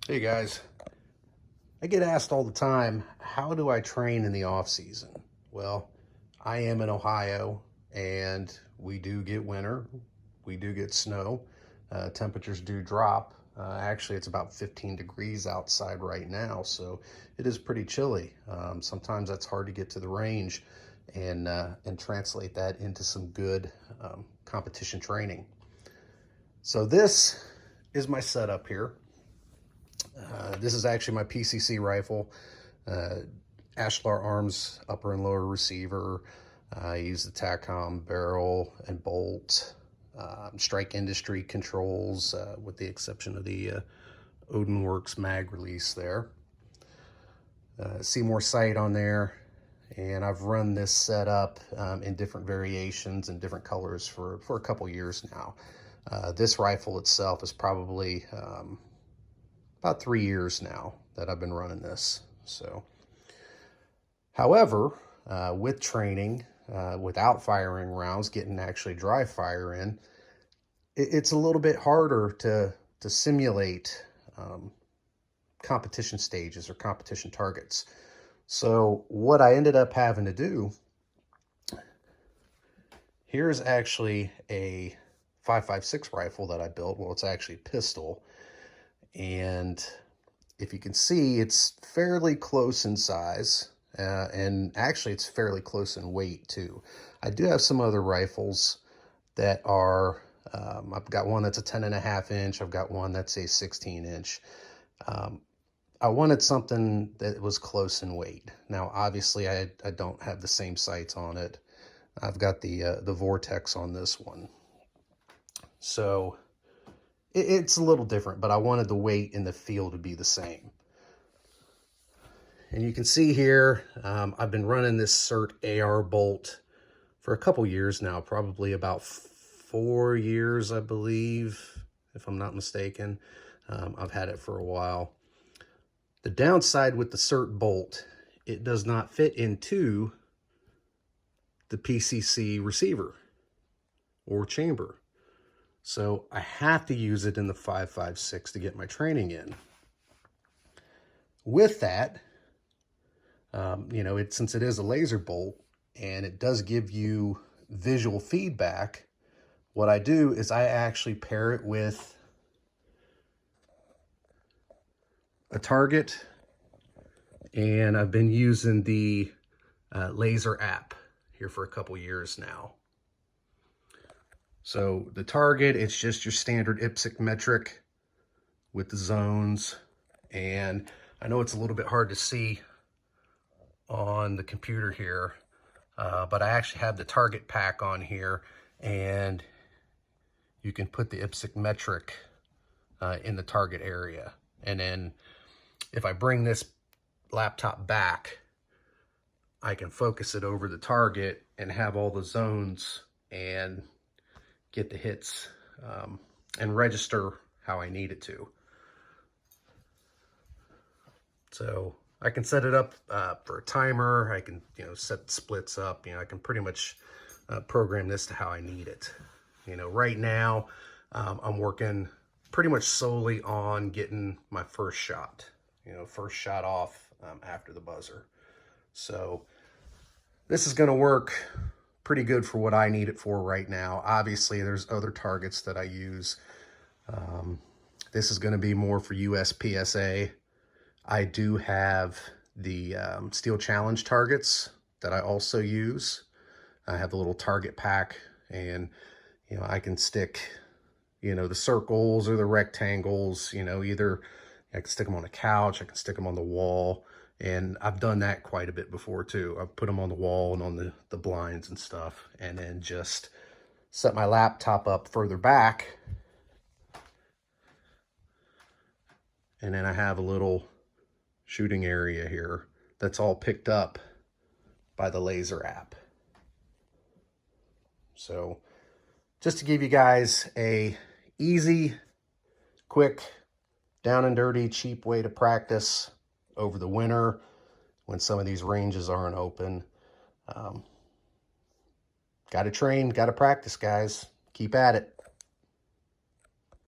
Hey guys, I get asked all the time, how do I train in the off season? Well, I am in Ohio and we do get winter, we do get snow, temperatures do drop. Actually, it's about 15 degrees outside right now, so it is pretty chilly. Sometimes that's hard to get to the range and translate that into some good competition training. So this is my setup here. This is actually my PCC rifle, uh, Ashlar Arms upper and lower receiver. I use the TACOM barrel and bolt, Strike Industry controls, with the exception of the Odin Works mag release there. Seymour sight on there, and I've run this setup in different variations and different colors for a couple years now. This rifle itself is probably about 3 years now that I've been running this. So, however, with training, without firing rounds, getting actually dry fire in, it's a little bit harder to simulate competition stages or competition targets. So what I ended up having to do, here's actually a 5.56 rifle that I built. Well, it's actually a pistol. And if you can see, it's fairly close in size, and actually it's fairly close in weight too. I do have some other rifles that are, I've got one that's a 10.5 inch. I've got one that's a 16 inch. I wanted something that was close in weight. Now, obviously I don't have the same sights on it. I've got the Vortex on this one. So it's a little different, but I wanted the weight and the feel to be the same. And you can see here, I've been running this CERT AR bolt for a couple years now, probably about 4 years, I believe, if I'm not mistaken. I've had it for a while. The downside with the CERT bolt, it does not fit into the PCC receiver or chamber. So I have to use it in the 5.56 to get my training in. With that, since it is a laser bolt and it does give you visual feedback, what I do is I actually pair it with a target, and I've been using the laser app here for a couple years now. So the target, it's just your standard IPSC metric with the zones. And I know it's a little bit hard to see on the computer here, but I actually have the target pack on here, and you can put the IPSC metric in the target area. And then if I bring this laptop back, I can focus it over the target and have all the zones and get the hits and register how I need it to. So I can set it up for a timer. I can, set splits up. I can pretty much program this to how I need it. Right now I'm working pretty much solely on getting my first shot. First shot off after the buzzer. So this is going to work pretty good for what I need it for right now. Obviously, there's other targets that I use. This is going to be more for USPSA. I do have the Steel Challenge targets that I also use. I have the little target pack, and I can stick the circles or the rectangles. Either I can stick them on a couch, I can stick them on the wall. And I've done that quite a bit before too. I've put them on the wall and on the blinds and stuff, and then just set my laptop up further back. And then I have a little shooting area here that's all picked up by the laser app. So just to give you guys a easy, quick, down and dirty, cheap way to practice over the winter when some of these ranges aren't open. Got to train, got to practice, guys. Keep at it.